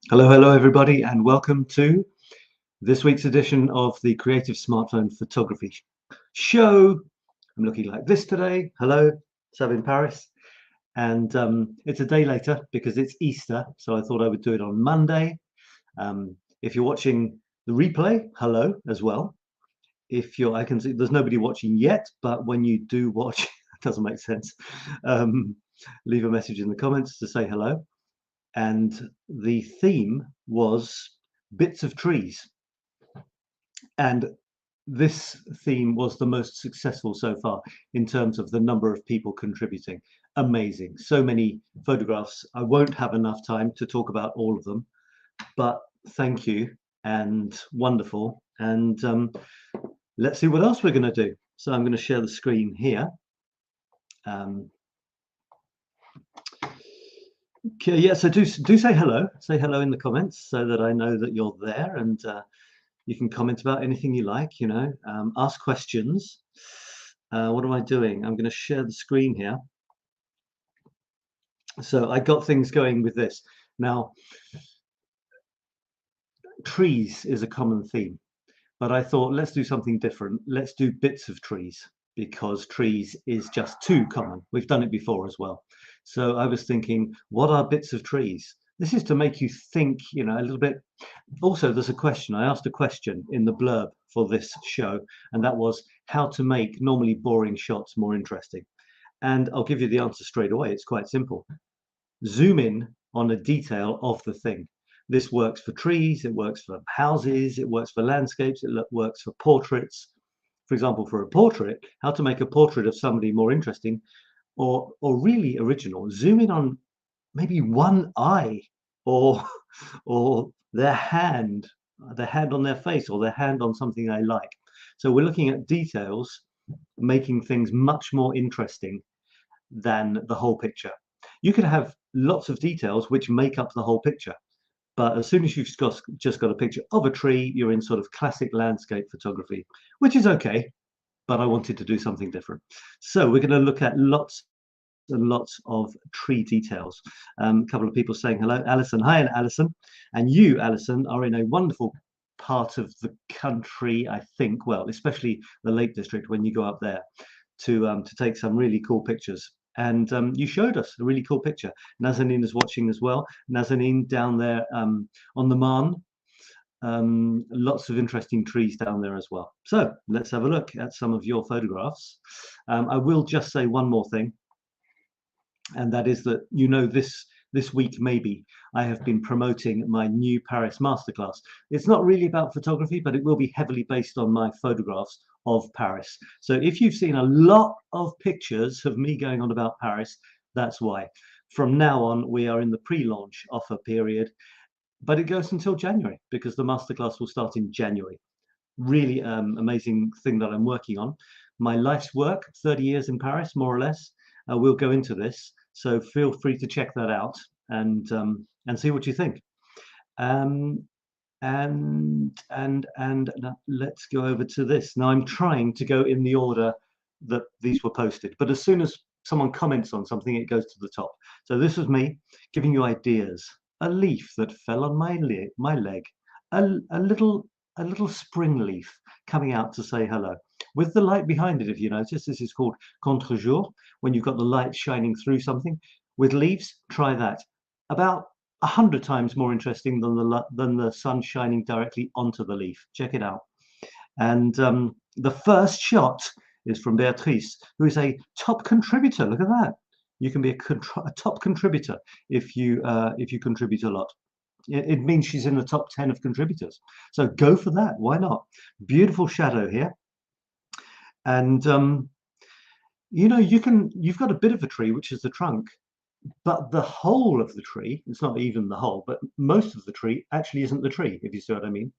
Hello, hello, everybody, and welcome to this week's edition of the Creative Smartphone Photography Show. I'm looking like this today. Hello, Sav in Paris. And it's a day later because it's Easter, so I thought I would do it on Monday. If you're watching the replay, hello as well. I can see there's nobody watching yet, but when you do watch, it doesn't make sense. Leave a message in the comments to say hello. And the theme was bits of trees. And this theme was the most successful so far in terms of the number of people contributing. Amazing. So many photographs. I won't have enough time to talk about all of them, but thank you and wonderful. And let's see what else we're going to do. So I'm going to share the screen here. Okay, yeah, so do say hello. Say hello in the comments so that I know that you're there, and you can comment about anything you like, ask questions. What am I doing? I'm going to share the screen here. So I got things going with this. Now, trees is a common theme, but I thought let's do something different. Let's do bits of trees, because trees is just too common. We've done it before as well. So I was thinking, what are bits of trees? This is to make you think, a little bit. Also, there's a question. I asked a question in the blurb for this show, and that was how to make normally boring shots more interesting. And I'll give you the answer straight away. It's quite simple. Zoom in on a detail of the thing. This works for trees, it works for houses, it works for landscapes, it works for portraits. For example, for a portrait, how to make a portrait of somebody more interesting or really original. Zoom in on maybe one eye or their hand on their face, or their hand on something they like. So we're looking at details, making things much more interesting than the whole picture. You could have lots of details which make up the whole picture, but as soon as you've just got a picture of a tree, you're in sort of classic landscape photography, which is okay, but I wanted to do something different. So we're going to look at lots and lots of tree details. A couple of people saying hello. Alison, hi, Alison. And you, Alison, are in a wonderful part of the country, I think, well, especially the Lake District, when you go up there to take some really cool pictures. And you showed us a really cool picture. Nazanin is watching as well. Nazanin down there on the Marne. Lots of interesting trees down there as well. So let's have a look at some of your photographs. I will just say one more thing, and that is that this week maybe I have been promoting my new Paris masterclass. It's not really about photography, but it will be heavily based on my photographs of Paris. So if you've seen a lot of pictures of me going on about Paris, that's why. From now on, we are in the pre-launch offer period, but it goes until January because the masterclass will start in January. Really amazing thing that I'm working on. My life's work, 30 years in Paris, more or less. We'll go into this, so feel free to check that out and see what you think. And let's go over to this. Now I'm trying to go in the order that these were posted, but as soon as someone comments on something, it goes to the top. So this was me giving you ideas. A leaf that fell on my leg, a little spring leaf coming out to say hello, with the light behind it. If you notice, this is called contre-jour, when you've got the light shining through something. With leaves, try that. About 100 times more interesting than the sun shining directly onto the leaf. Check it out. And the first shot is from Beatrice, who is a top contributor. Look at that. You can be a top contributor if you contribute a lot. It means she's in the top 10 of contributors. So go for that. Why not? Beautiful shadow here. And you've got a bit of a tree, which is the trunk, but the whole of the tree, it's not even the whole, but most of the tree actually isn't the tree, if you see what I mean,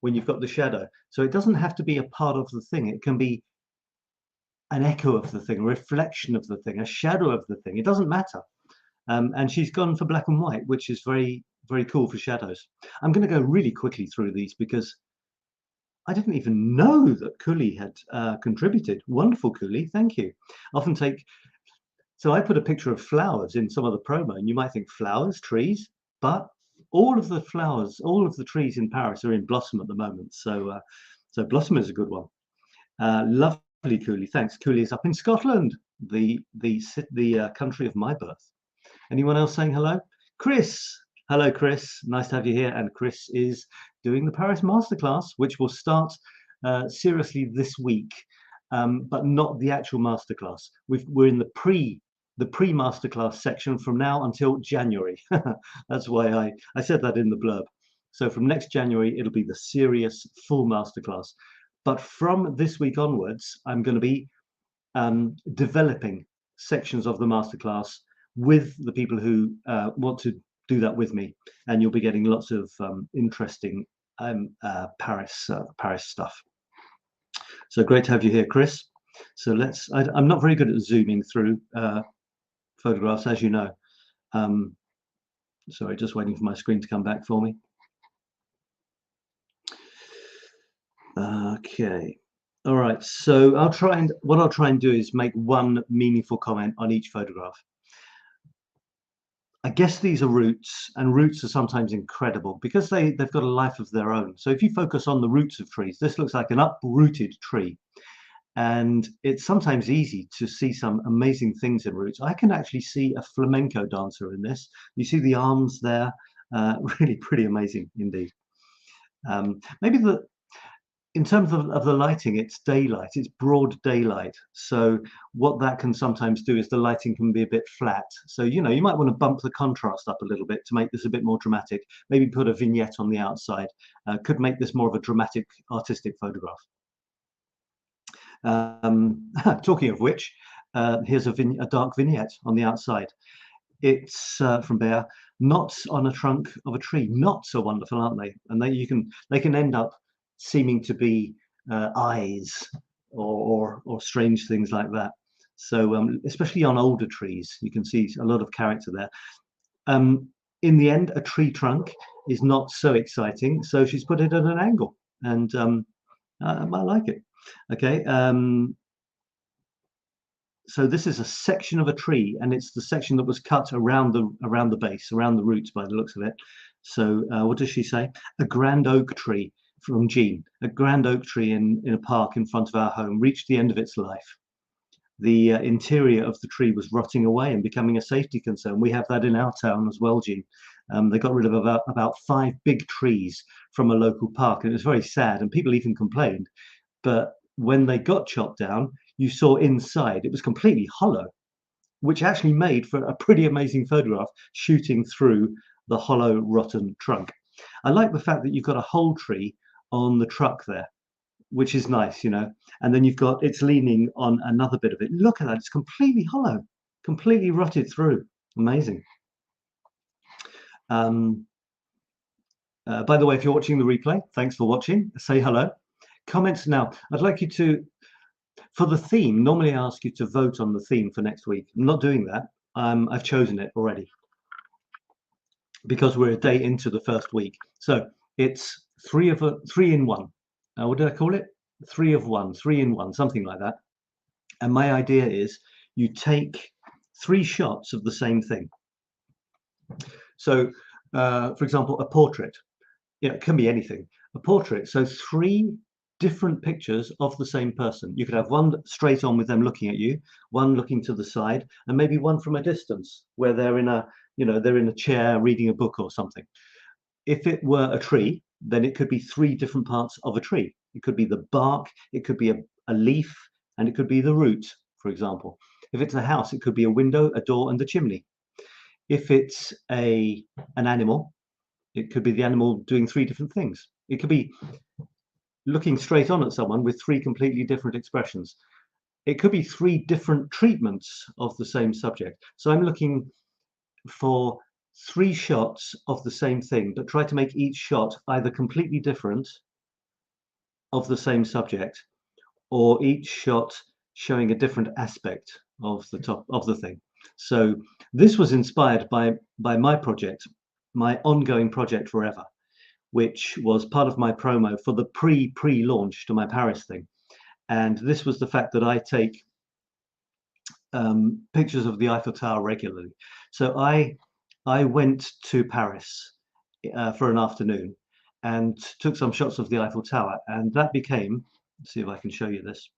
when you've got the shadow. So it doesn't have to be a part of the thing. It can be an echo of the thing, a reflection of the thing, a shadow of the thing. It doesn't matter. And she's gone for black and white, which is very, very cool for shadows. I'm going to go really quickly through these because I didn't even know that 𝘚𝘢𝗣 had contributed. Wonderful, 𝘚𝘢𝗣, thank you. So I put a picture of flowers in some of the promo, and you might think flowers, trees, but all of the flowers, all of the trees in Paris are in blossom at the moment. So so blossom is a good one. Lovely, Cooley. Thanks. Cooley is up in Scotland, the country of my birth. Anyone else saying hello? Chris. Hello, Chris. Nice to have you here. And Chris is doing the Paris masterclass, which will start seriously this week, but not the actual masterclass. We're in the pre-masterclass section from now until January. That's why I said that in the blurb. So from next January, it'll be the serious full masterclass. But from this week onwards, I'm going to be developing sections of the masterclass with the people who want to do that with me, and you'll be getting lots of interesting Paris stuff. So great to have you here, Chris. So I'm not very good at zooming through photographs, as you know. Sorry, just waiting for my screen to come back for me. Okay. All right. So what I'll try and do is make one meaningful comment on each photograph. I guess these are roots, and roots are sometimes incredible because they've got a life of their own. So if you focus on the roots of trees, this looks like an uprooted tree. And it's sometimes easy to see some amazing things in roots. I can actually see a flamenco dancer in this. You see the arms there, really pretty amazing indeed. Maybe in terms of the lighting, it's daylight, it's broad daylight. So what that can sometimes do is the lighting can be a bit flat. So, you know, you might want to bump the contrast up a little bit to make this a bit more dramatic. Maybe put a vignette on the outside. Could make this more of a dramatic, artistic photograph. Talking of which, here's a dark vignette on the outside. It's from 𝗚𝗏, not on a trunk of a tree. Not so wonderful, aren't they? And they can end up seeming to be eyes or strange things like that. So especially on older trees, you can see a lot of character there. In the end, a tree trunk is not so exciting, so she's put it at an angle, and I like it. Okay, so this is a section of a tree, and it's the section that was cut around the base, around the roots, by the looks of it. So what does she say? A grand oak tree, from Jean. A grand oak tree in a park in front of our home reached the end of its life. The interior of the tree was rotting away and becoming a safety concern. We have that in our town as well, Jean. They got rid of about 5 big trees from a local park, and it was very sad, and people even complained. But when they got chopped down, you saw inside it was completely hollow, which actually made for a pretty amazing photograph shooting through the hollow, rotten trunk. I like the fact that you've got a whole tree on the truck there, which is nice, you know, and then it's leaning on another bit of it. Look at that, it's completely hollow, completely rotted through. Amazing. By the way, if you're watching the replay, thanks for watching. Say hello. Comments now. I'd like you to, for the theme, normally I ask you to vote on the theme for next week. I'm not doing that. I've chosen it already because we're a day into the first week. So it's 3 in 1. What did I call it? 3 of 1, 3 in 1, something like that. And my idea is you take 3 shots of the same thing. So, for example, a portrait. Yeah, it can be anything. A portrait. So 3 different pictures of the same person. You could have one straight on with them looking at you, one looking to the side, and maybe one from a distance where they're in a chair reading a book or something. If it were a tree, then it could be 3 different parts of a tree. It could be the bark, it could be a leaf, and it could be the root, for example. If it's a house, it could be a window, a door, and the chimney. If it's an animal, it could be the animal doing 3 different things. It could be looking straight on at someone with 3 completely different expressions. It could be 3 different treatments of the same subject. So I'm looking for 3 shots of the same thing, but try to make each shot either completely different of the same subject, or each shot showing a different aspect of the top of the thing. So this was inspired by my project, my ongoing project forever, which was part of my promo for the pre-launch to my Paris thing. And this was the fact that I take pictures of the Eiffel Tower regularly. So I went to Paris for an afternoon and took some shots of the Eiffel Tower, and that became, let's see if I can show you this.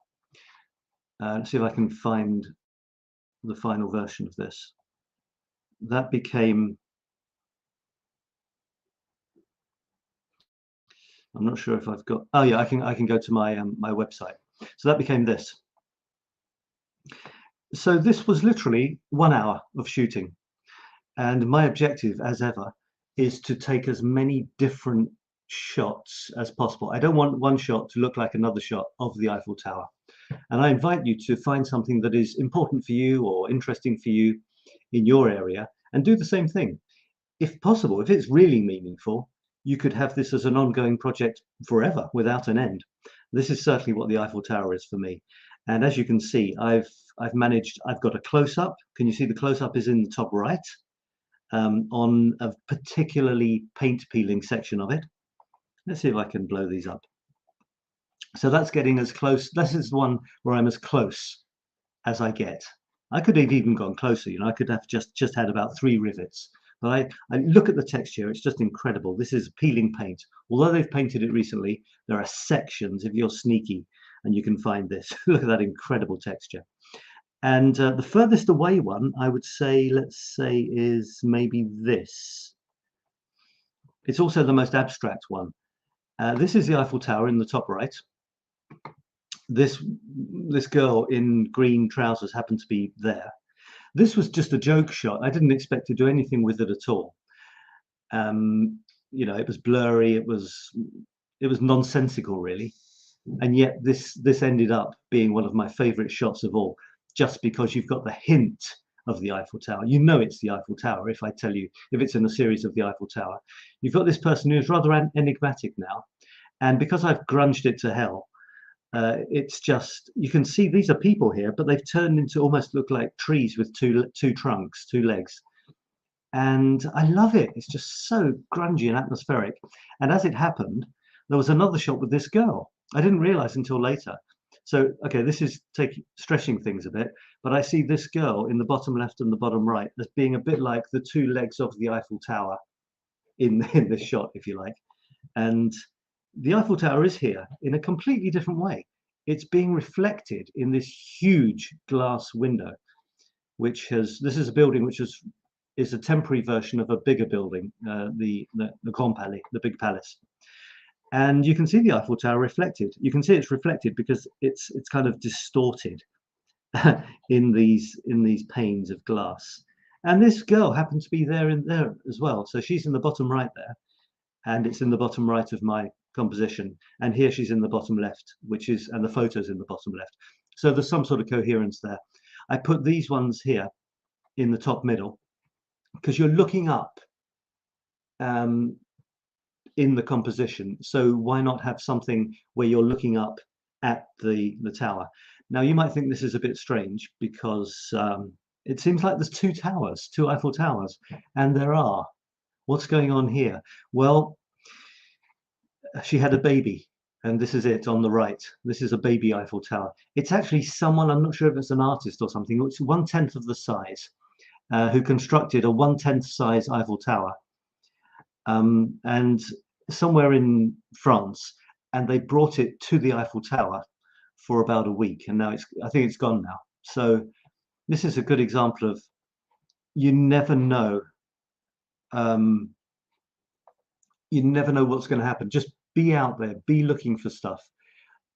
Let's see if I can find the final version of this. That became, I'm not sure if I've got, oh yeah, I can go to my my website. So that became this. So this was literally 1 hour of shooting, and my objective, as ever, is to take as many different shots as possible. I don't want one shot to look like another shot of the Eiffel Tower. And I invite you to find something that is important for you or interesting for you in your area and do the same thing. If possible, if it's really meaningful, you could have this as an ongoing project forever without an end. This is certainly what the Eiffel Tower is for me. And as you can see, I've got a close-up. Can you see the close-up is in the top right on a particularly paint peeling section of it. Let's see if I can blow these up. So that's getting as close. This is the one where I'm as close as I get. I could have even gone closer, you know, I could have just had about 3 rivets. But I look at the texture, it's just incredible. This is peeling paint. Although they've painted it recently, there are sections, if you're sneaky, and you can find this. Look at that incredible texture. And the furthest away one, I would say, let's say, is maybe this. It's also the most abstract one. This is the Eiffel Tower in the top right. This girl in green trousers happened to be there. This was just a joke shot. I didn't expect to do anything with it at all. You know, it was blurry. It was nonsensical, really. And yet this ended up being one of my favorite shots of all, just because you've got the hint of the Eiffel Tower. You know it's the Eiffel Tower if I tell you, if it's in a series of the Eiffel Tower. You've got this person who's rather enigmatic now. And because I've grunged it to hell, it's just, you can see these are people here, but they've turned into almost look like trees with two trunks, 2 legs. And I love it. It's just so grungy and atmospheric. And as it happened, there was another shot with this girl. I didn't realize until later. So, okay, this is stretching things a bit, but I see this girl in the bottom left and the bottom right as being a bit like the 2 legs of the Eiffel Tower in this shot, if you like. And the Eiffel Tower is here in a completely different way. It's being reflected in this huge glass window, which this is a building which is a temporary version of a bigger building, the Grand Palais, the big palace. And you can see the Eiffel Tower reflected. You can see it's reflected because it's kind of distorted in these panes of glass. And this girl happens to be there as well. So she's in the bottom right there, and it's in the bottom right of my composition. And here she's in the bottom left, and the photo's in the bottom left. So there's some sort of coherence there. I put these ones here in the top middle because you're looking up in the composition. So why not have something where you're looking up at the tower? Now you might think this is a bit strange because it seems like there's 2 towers, 2 Eiffel Towers, and there are. What's going on here? Well, she had a baby, and this is it on the right. This is a baby Eiffel Tower. It's actually someone, I'm not sure if it's an artist or something, it's 1/10 of the size, who constructed a 1/10 size Eiffel Tower. And somewhere in France, and they brought it to the Eiffel Tower for about a week, and now I think it's gone now. So this is a good example of, you never know what's going to happen. Just be out there, be looking for stuff.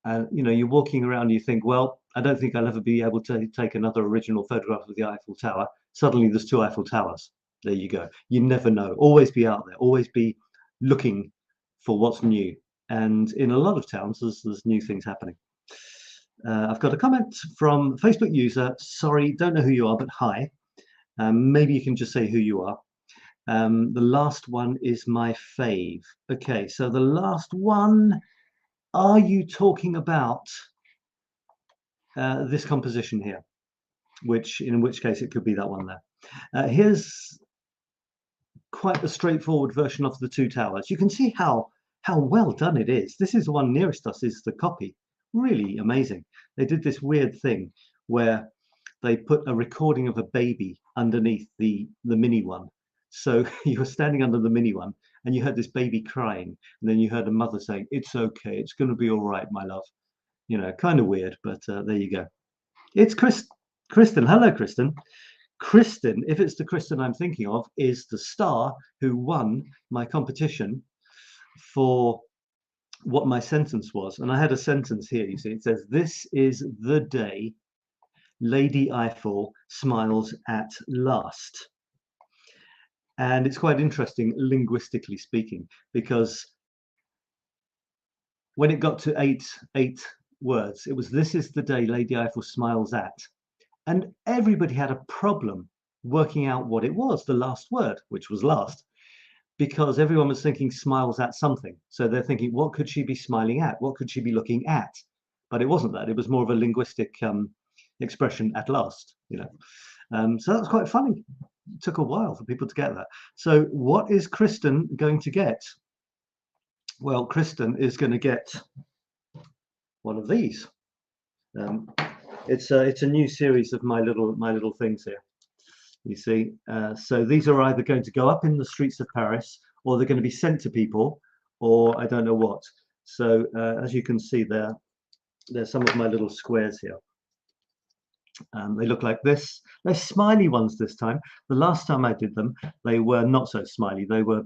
And you know, you're walking around and you think, well, I don't think I'll ever be able to take another original photograph of the Eiffel Tower. Suddenly there's 2 Eiffel Towers. There you go. You never know. Always be out there, always be looking for what's new. And in a lot of towns, there's new things happening. I've got a comment from Facebook user. Sorry, don't know who you are, but hi. Maybe you can just say who you are. The last one is my fave. Okay, so the last one, are you talking about this composition here? In which case it could be that one there. Here's quite a straightforward version of the 2 towers. You can see how well done it is. This is the one nearest us, is the copy. Really amazing. They did this weird thing where they put a recording of a baby underneath the mini one. So you were standing under the mini one, and you heard this baby crying, and then you heard a mother saying, "It's okay, it's going to be all right, my love." You know, kind of weird, but there you go. It's Kristen. Hello, Kristen. Kristen, if it's the Kristen I'm thinking of, is the star who won my competition for what my sentence was. And I had a sentence here, you see. It says, "This is the day Lady Eiffel smiles at last." And it's quite interesting, linguistically speaking, because when it got to eight words, it was, "This is the day Lady Eiffel smiles at." And everybody had a problem working out what it was, the last word, which was last, because everyone was thinking smiles at something. So they're thinking, what could she be smiling at? What could she be looking at? But it wasn't that. It was more of a linguistic expression, at last, you know. So that was quite funny. It took a while for people to get that. So what is Kristen going to get? Well, Kristen is going to get one of these. It's a new series of my little things here. You see, so these are either going to go up in the streets of Paris, or they're going to be sent to people, or I don't know what. So as you can see there, there's some of my little squares here. They look like this. They're smiley ones this time. The last time I did them, they were not so smiley. They were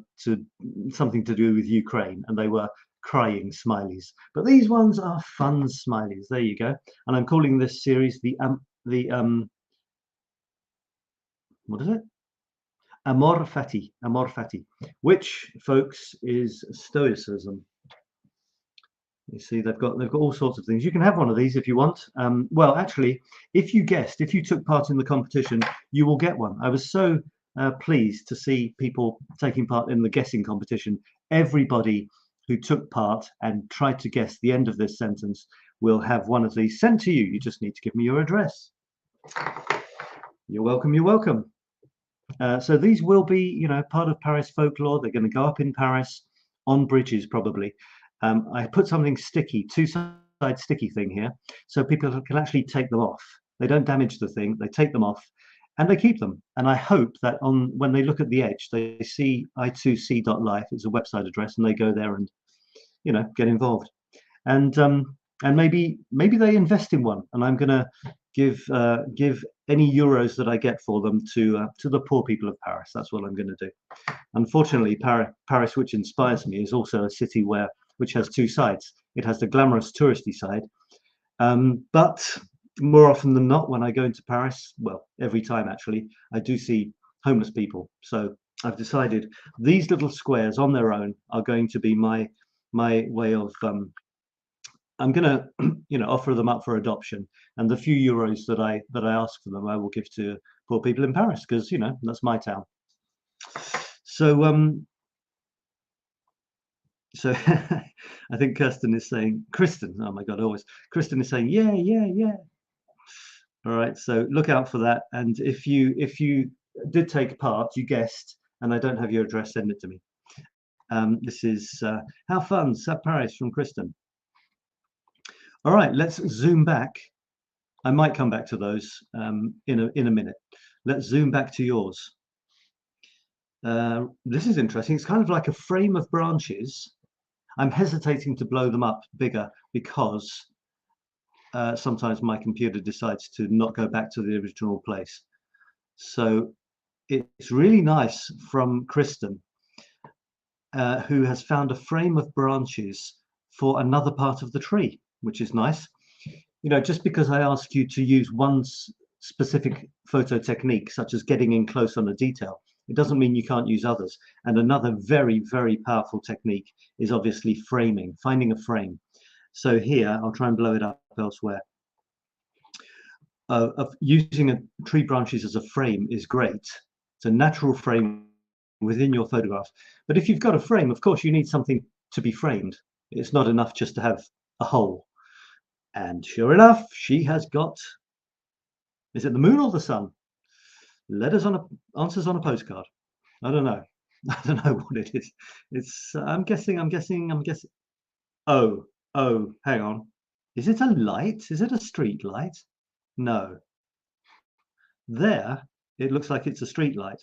something to do with Ukraine, and they were crying smileys. But these ones are fun smileys. There you go. And I'm calling this series what is it? 𝗦𝗠𝗔𝗥𝗧𝗣𝗛𝗘, which, folks, is Stoicism. You see, they've got all sorts of things. You can have one of these if you want. Well, actually, if you took part in the competition, you will get one. I was so pleased to see people taking part in the guessing competition. Everybody who took part and tried to guess the end of this sentence will have one of these sent to you. You just need to give me your address. You're welcome. You're welcome. So these will be, you know, part of Paris folklore. They're going to go up in Paris on bridges, probably. I put something sticky, two-side sticky thing here, so people can actually take them off. They don't damage the thing. They take them off, and they keep them. And I hope that when they look at the edge, they see 𝑖2c.life. It's a website address, and they go there and, you know, get involved. And maybe they invest in one, and I'm going to give any euros that I get for them to the poor people of Paris. That's what I'm going to do. Unfortunately, Paris, which inspires me, is also a city which has two sides. It has the glamorous touristy side, but more often than not, when I go into Paris, well, every time actually, I do see homeless people. So I've decided these little squares on their own are going to be my way of I'm going to, you know, offer them up for adoption, and the few euros that I ask for them, I will give to poor people in Paris, because, you know, that's my town. So I think Kristen is saying, oh my God, always Kristen is saying, yeah. All right, so look out for that. And if you did take part, you guessed, and I don't have your address, send it to me. This is how fun, Sub Paris from Kristen. All right, let's zoom back. I might come back to those in a minute. Let's zoom back to yours. This is interesting. It's kind of like a frame of branches. I'm hesitating to blow them up bigger because sometimes my computer decides to not go back to the original place. So it's really nice from Kristen, who has found a frame of branches for another part of the tree, which is nice. You know, just because I ask you to use one specific photo technique, such as getting in close on a detail, it doesn't mean you can't use others. And another very, very powerful technique is obviously framing, finding a frame. So here, I'll try and blow it up elsewhere. Using tree branches as a frame is great. It's a natural frame within your photograph. But if you've got a frame, of course, you need something to be framed. It's not enough just to have a hole. And sure enough, she has got, is it the moon or the sun? Answers on a postcard. I don't know. I don't know what it is. It's, I'm guessing. Oh, hang on. Is it a light? Is it a street light? No. There, it looks like it's a street light.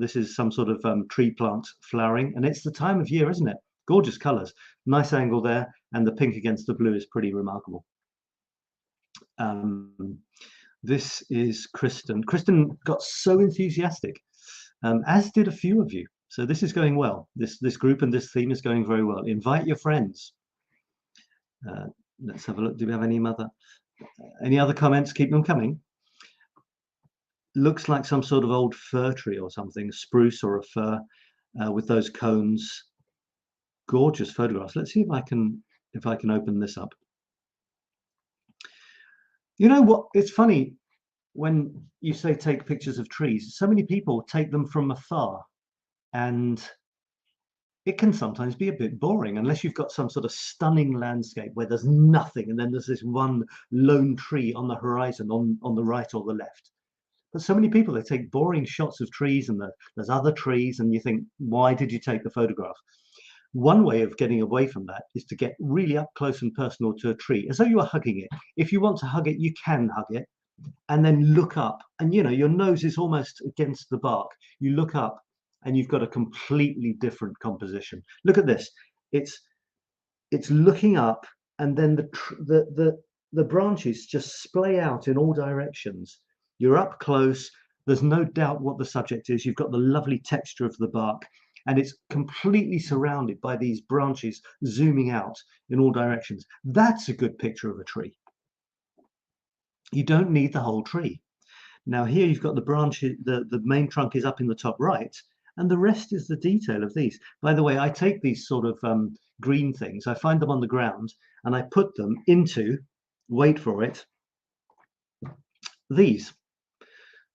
this is some sort of tree plant flowering, and it's the time of year, isn't it? Gorgeous colors, nice angle there, and the pink against the blue is pretty remarkable. This is Kristen. Kristen got so enthusiastic, as did a few of you. So this is going well. This group and this theme is going very well. Invite your friends. Let's have a look. Do we have any other comments? Keep them coming. Looks like some sort of old fir tree or something, a spruce or a fir, with those cones. Gorgeous photographs. Let's see if I can open this up. You know what? It's funny when you say take pictures of trees. So many people take them from afar, and it can sometimes be a bit boring unless you've got some sort of stunning landscape where there's nothing, and then there's this one lone tree on the horizon on the right or the left. But so many people, they take boring shots of trees, and there's other trees, and you think, why did you take the photograph? One way of getting away from that is to get really up close and personal to a tree, as though you are hugging it. If you want to hug it, you can hug it, and then look up, and you know, your nose is almost against the bark. You look up, and you've got a completely different composition. Look at this. It's looking up, and then the branches just splay out in all directions. You're up close. There's no doubt what the subject is. You've got the lovely texture of the bark, and it's completely surrounded by these branches zooming out in all directions. That's a good picture of a tree. You don't need the whole tree. Now here you've got the branches, the main trunk is up in the top right, and the rest is the detail of these. By the way, I take these sort of green things, I find them on the ground, and I put them into, wait for it, these.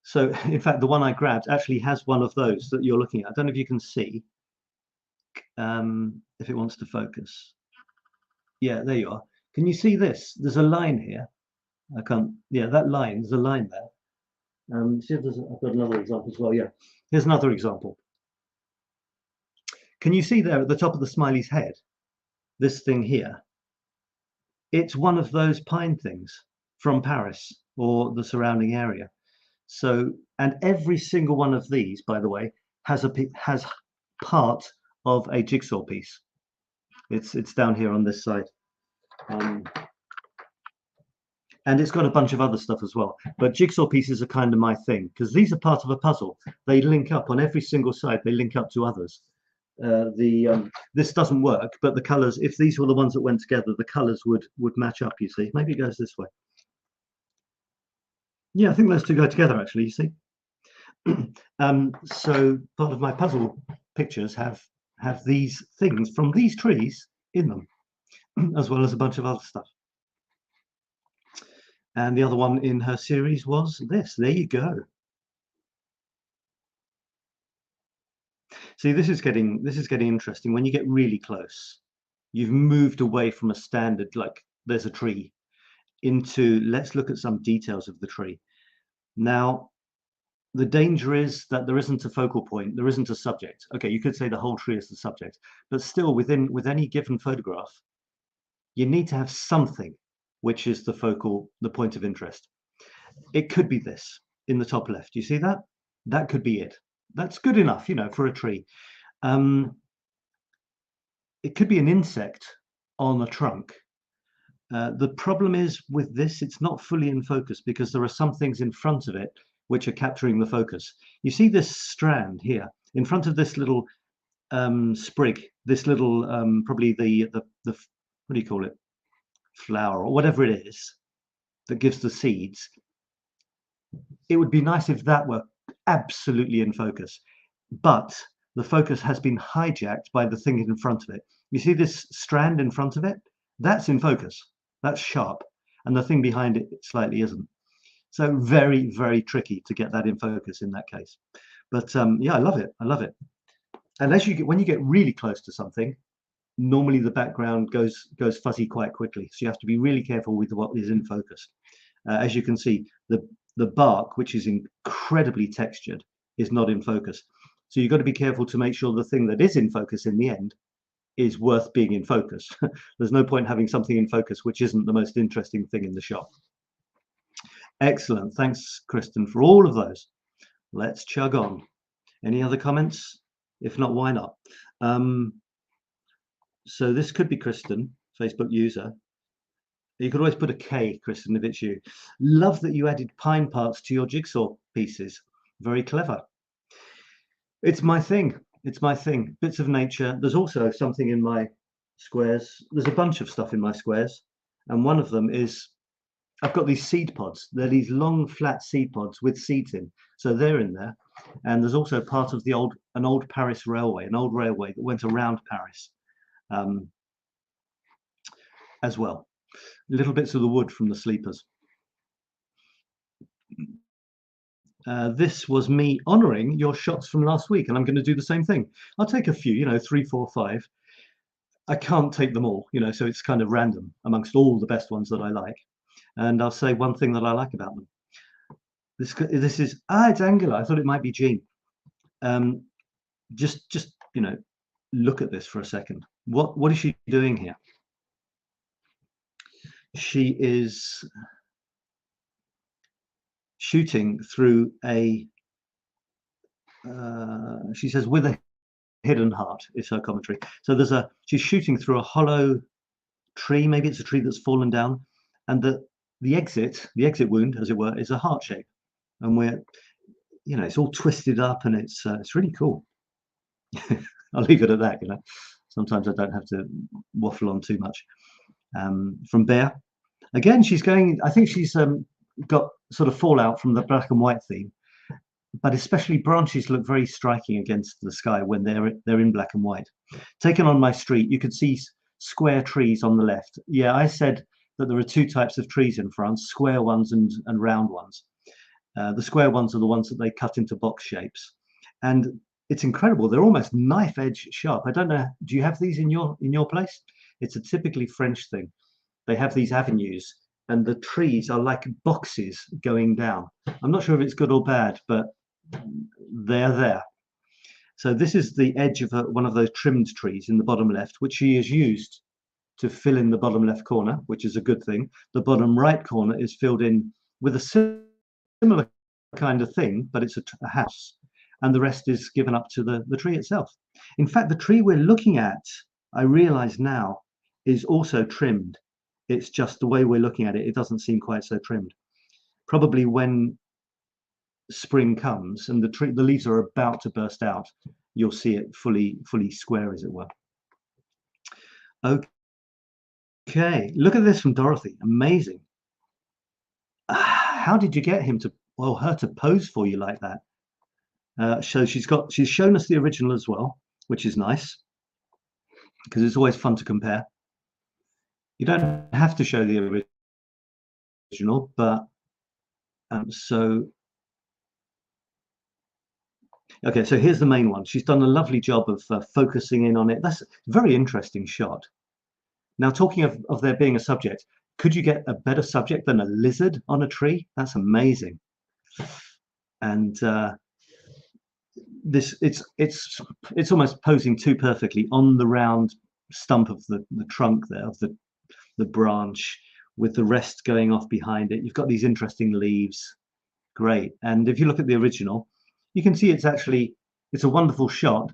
So in fact, the one I grabbed actually has one of those that you're looking at. I don't know if you can see, if it wants to focus. Yeah, there you are. Can you see this? There's a line here. I can't, yeah, that line, there's a line there. See if there's, I've got another example as well. Yeah, here's another example. Can you see there at the top of the smiley's head, this thing here? It's one of those pine things from Paris or the surrounding area. So, and every single one of these, by the way, has part of a jigsaw piece. It's down here on this side. And it's got a bunch of other stuff as well. But jigsaw pieces are kind of my thing, because these are part of a puzzle. They link up on every single side. They link up to others. This doesn't work, but the colors, if these were the ones that went together, the colors would match up, you see. Maybe it goes this way. Yeah, I think those two go together, actually, you see. So part of my puzzle pictures have these things from these trees in them, as well as a bunch of other stuff. And the other one in her series was this. There you go. See, this is getting interesting. When you get really close, you've moved away from a standard, like there's a tree, into let's look at some details of the tree. Now, the danger is that there isn't a focal point, there isn't a subject. Okay, you could say the whole tree is the subject, but still with any given photograph, you need to have something which is the point of interest. It could be this in the top left. You see that? That could be it. That's good enough, you know, for a tree. It could be an insect on a trunk. The problem is with this, it's not fully in focus because there are some things in front of it which are capturing the focus. You see this strand here in front of this little sprig, this little probably the what do you call it, flower or whatever it is that gives the seeds. It would be nice if that were absolutely in focus, but the focus has been hijacked by the thing in front of it. You see this strand in front of it? That's in focus, that's sharp, and the thing behind it slightly isn't. So very, very tricky to get that in focus in that case. But yeah, I love it. I love it. And when you get really close to something, normally the background goes fuzzy quite quickly. So you have to be really careful with what is in focus. As you can see, the bark, which is incredibly textured, is not in focus. So you've got to be careful to make sure the thing that is in focus in the end is worth being in focus. There's no point having something in focus which isn't the most interesting thing in the shot. Excellent. Thanks, Kristen, for all of those. Let's chug on. Any other comments? If not, why not? So this could be Kristen, Facebook user. You could always put a K, Kristen, if it's you. Love that you added pine parts to your jigsaw pieces. Very clever. It's my thing. It's my thing. Bits of nature. There's also something in my squares. There's a bunch of stuff in my squares. And one of them is, I've got these seed pods. They're these long, flat seed pods with seeds in. So they're in there. And there's also part of an old Paris railway, an old railway that went around Paris as well. Little bits of the wood from the sleepers. This was me honoring your shots from last week, and I'm going to do the same thing. I'll take a few, you know, 3, 4, 5. I can't take them all, you know, so it's kind of random amongst all the best ones that I like. And I'll say one thing that I like about them. This is, it's Angela. I thought it might be Jean. Just you know, look at this for a second. What is she doing here? She is shooting through a, she says, with a hidden heart is her commentary. So she's shooting through a hollow tree. Maybe it's a tree that's fallen down, and the exit wound, as it were, is a heart shape, and we're, you know, it's all twisted up, and it's really cool. I'll leave it at that. You know, sometimes I don't have to waffle on too much. From 𝗏𝗴, again, she's going. I think she's got sort of fallout from the black and white theme, but especially branches look very striking against the sky when they're in black and white. Taken on my street, you could see square trees on the left. Yeah, I said that there are two types of trees in France: square ones and round ones. The square ones are the ones that they cut into box shapes, and it's incredible. They're almost knife edge sharp. I don't know. Do you have these in your place? It's a typically French thing. They have these avenues, and the trees are like boxes going down. I'm not sure if it's good or bad, but they're there. So this is the edge of one of those trimmed trees in the bottom left, which she has used to fill in the bottom left corner, which is a good thing. The bottom right corner is filled in with a similar kind of thing, but it's a house, and the rest is given up to the tree itself. In fact, the tree we're looking at, I realize now, is also trimmed. It's just the way we're looking at it, it doesn't seem quite so trimmed. Probably when spring comes and the leaves are about to burst out, you'll see it fully square, as it were. Okay, look at this from Dorothy. Amazing. How did you get him to, well, her to pose for you like that? So she's shown us the original as well, which is nice, because it's always fun to compare. You don't have to show the original, but okay, so here's the main one. She's done a lovely job of focusing in on it. That's a very interesting shot. Now, talking of there being a subject, could you get a better subject than a lizard on a tree? That's amazing. And it's almost posing too perfectly on the round stump of the trunk there, of the branch, with the rest going off behind it. You've got these interesting leaves. Great. And if you look at the original, you can see it's a wonderful shot,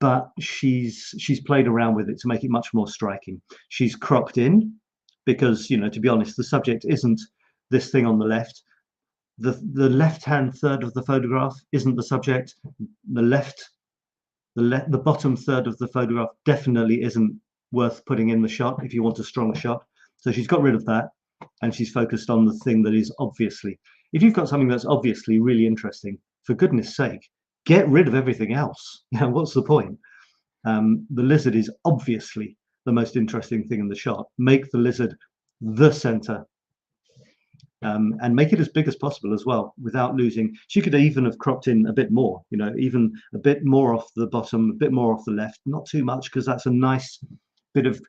but she's played around with it to make it much more striking. She's cropped in because, you know, to be honest, the subject isn't this thing on the left. The left-hand third of the photograph isn't the subject. The bottom third of the photograph definitely isn't worth putting in the shot if you want a strong shot. So she's got rid of that, and she's focused on the thing that is obviously. If you've got something that's obviously really interesting, for goodness sake, get rid of everything else. Now, what's the point? The lizard is obviously the most interesting thing in the shot. Make the lizard the center, and make it as big as possible as well, without losing. She could even have cropped in a bit more, you know, even a bit more off the bottom, a bit more off the left, not too much, because that's a nice bit of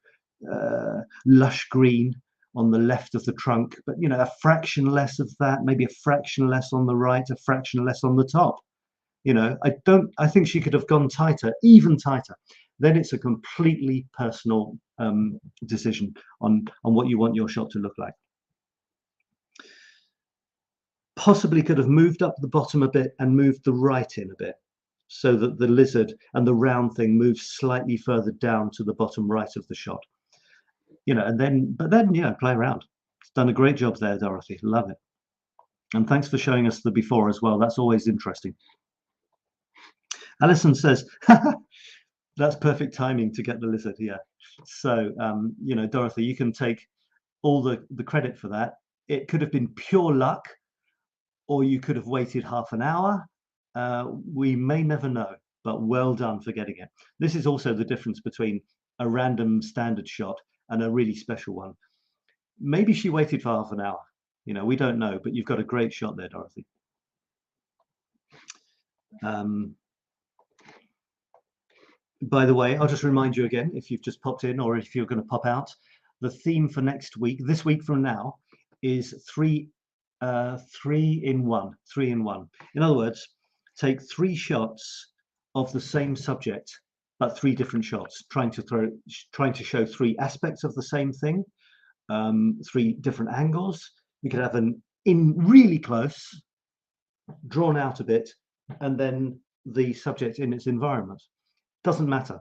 lush green on the left of the trunk, but, you know, a fraction less of that, maybe a fraction less on the right, a fraction less on the top. You know, I think she could have gone tighter, even tighter. Then it's a completely personal decision on what you want your shot to look like. Possibly could have moved up the bottom a bit and moved the right in a bit, so that the lizard and the round thing moves slightly further down to the bottom right of the shot. You know, but then, yeah, play around. It's done a great job there, Dorothy. Love it. And thanks for showing us the before as well. That's always interesting. Alison says, that's perfect timing to get the lizard here. So, you know, Dorothy, you can take all the credit for that. It could have been pure luck, or you could have waited half an hour. We may never know, but well done for getting it. This is also the difference between a random standard shot and a really special one. Maybe she waited for half an hour. You know, we don't know, but you've got a great shot there, Dorothy. By the way, I'll just remind you again, if you've just popped in or if you're going to pop out, the theme for next week, this week from now, is three in one. In other words, take 3 shots of the same subject, but 3 different shots, trying to show 3 aspects of the same thing, 3 different angles. You could have an in really close, drawn out a bit, and then the subject in its environment. Doesn't matter.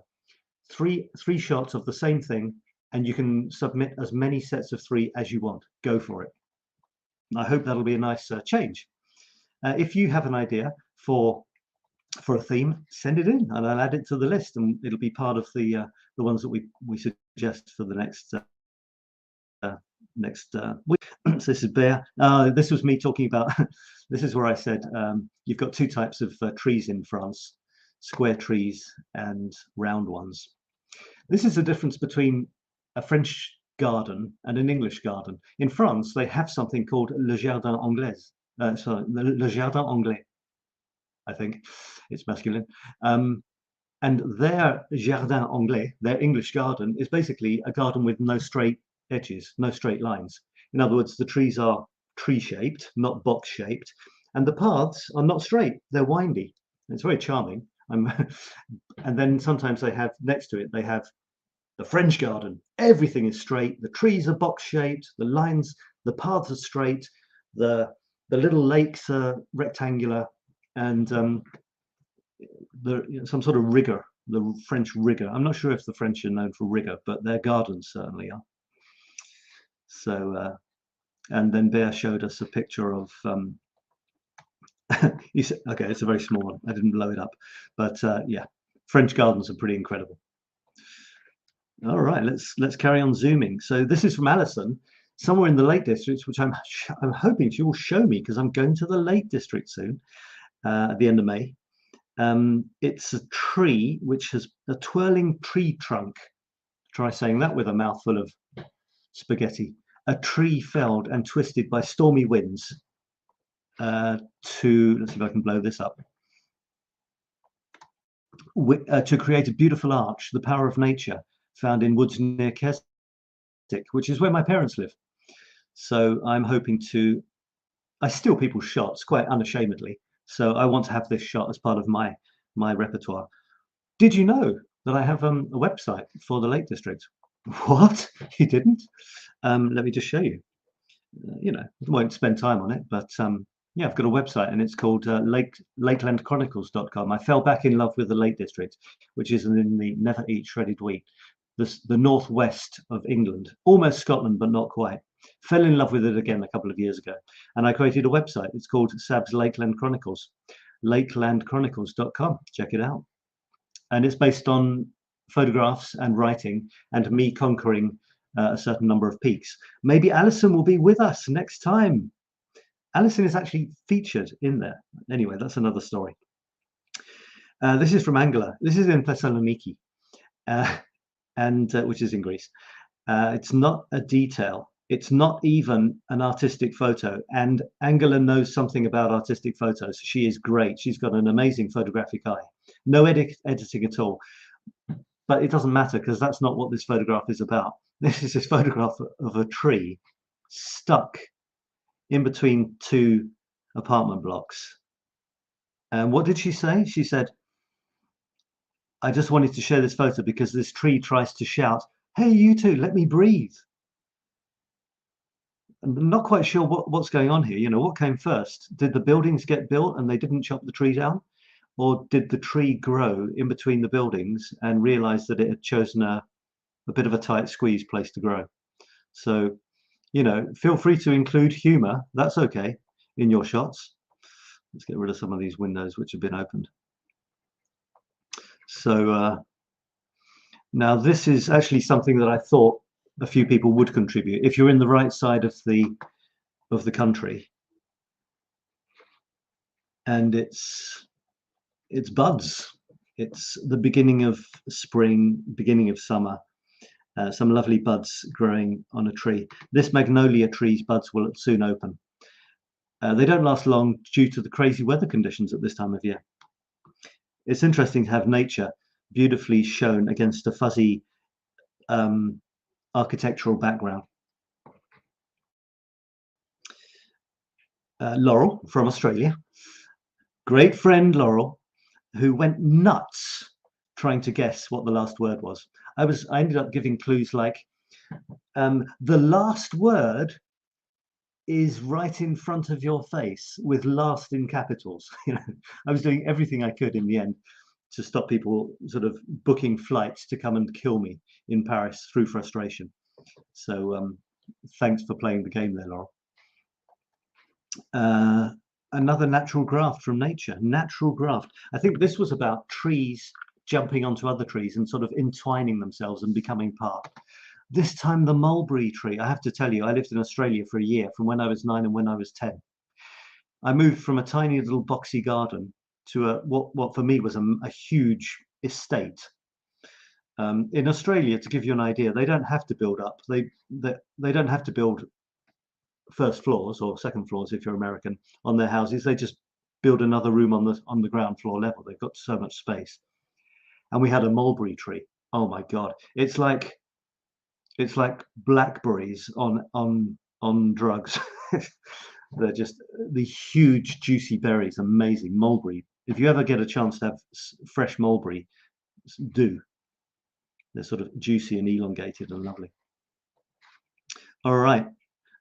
3 shots of the same thing and you can submit as many sets of 3 as you want. Go for it. I hope that'll be a nice change. If you have an idea for a theme, send it in and I'll add it to the list, and it'll be part of the ones that we suggest for the next week. So this is Bear. This was me talking about this is where I said you've got 2 types of trees in France: square trees and round ones. This is the difference between a French garden and an English garden. In France, they have something called le jardin anglais. Le jardin anglais, I think it's masculine. And their jardin anglais, their English garden, is basically a garden with no straight edges, no straight lines. In other words, the trees are tree-shaped, not box-shaped, and the paths are not straight, they're windy. It's very charming. And then sometimes they have, next to it, they have the French garden. Everything is straight, the trees are box-shaped, the lines, the paths are straight, the little lakes are rectangular, and some sort of rigor, the French rigor. I'm not sure if the French are known for rigor, but their gardens certainly are. So, and then Bear showed us a picture of, he said, okay, it's a very small one. I didn't blow it up, but yeah, French gardens are pretty incredible. All right, let's carry on zooming. So this is from Alison, somewhere in the Lake District, which I'm hoping she will show me, because I'm going to the Lake District soon, at the end of May. It's a tree which has a twirling tree trunk. Try saying that with a mouthful of spaghetti. A tree felled and twisted by stormy winds let's see if I can blow this up. To create a beautiful arch, the power of nature, found in woods near Keswick, which is where my parents live. So I'm hoping to, I steal people's shots quite unashamedly. So I want to have this shot as part of my repertoire. Did you know that I have a website for the Lake District? What? You didn't? Let me just show you. You know, I won't spend time on it, but yeah, I've got a website, and it's called lakelandchronicles.com. I fell back in love with the Lake District, which is in the Never Eat Shredded Wheat, the northwest of England, almost Scotland, but not quite. Fell in love with it again a couple of years ago, and I created a website. It's called Sab's Lakeland Chronicles, lakelandchronicles.com. Check it out. And it's based on photographs and writing and me conquering a certain number of peaks. Maybe Alison will be with us next time. Alison is actually featured in there. Anyway, that's another story. This is from Angela. This is in Thessaloniki, and which is in Greece. It's not a detail. It's not even an artistic photo. And Angela knows something about artistic photos. She is great. She's got an amazing photographic eye. No editing at all. But it doesn't matter, because that's not what this photograph is about. This is this photograph of a tree stuck in between 2 apartment blocks. And what did she say? She said, I just wanted to share this photo because this tree tries to shout, hey, you two, let me breathe. I'm not quite sure what's going on here. You know, what came first? Did the buildings get built and they didn't chop the tree down? Or did the tree grow in between the buildings and realize that it had chosen a bit of a tight squeeze place to grow? So, you know, feel free to include humor. That's okay in your shots. Let's get rid of some of these windows which have been opened. So now this is actually something that I thought a few people would contribute. If you're in the right side of the country, and it's buds. It's the beginning of spring, beginning of summer. Some lovely buds growing on a tree. This magnolia tree's buds will soon open. They don't last long due to the crazy weather conditions at this time of year. It's interesting to have nature beautifully shown against a fuzzy architectural background. Laurel from Australia, great friend Laurel, who went nuts trying to guess what the last word was. I ended up giving clues like the last word is right in front of your face with last in capitals. You know, I was doing everything I could in the end to stop people sort of booking flights to come and kill me in Paris through frustration. So thanks for playing the game there, Laurel. Another natural graft from nature. Natural graft. I think this was about trees jumping onto other trees and sort of entwining themselves and becoming part. This time the mulberry tree. I have to tell you, I lived in Australia for a year, from when I was 9 and when I was 10. I moved from a tiny little boxy garden to what for me was a huge estate. In Australia, to give you an idea, they don't have to build up. They don't have to build first floors or second floors if you're American on their houses. They just build another room on the ground floor level. They've got so much space. And we had a mulberry tree. Oh my God, it's like blackberries on drugs. They're just the huge juicy berries. Amazing mulberry. If you ever get a chance to have fresh mulberry, do. They're sort of juicy and elongated and lovely. All right,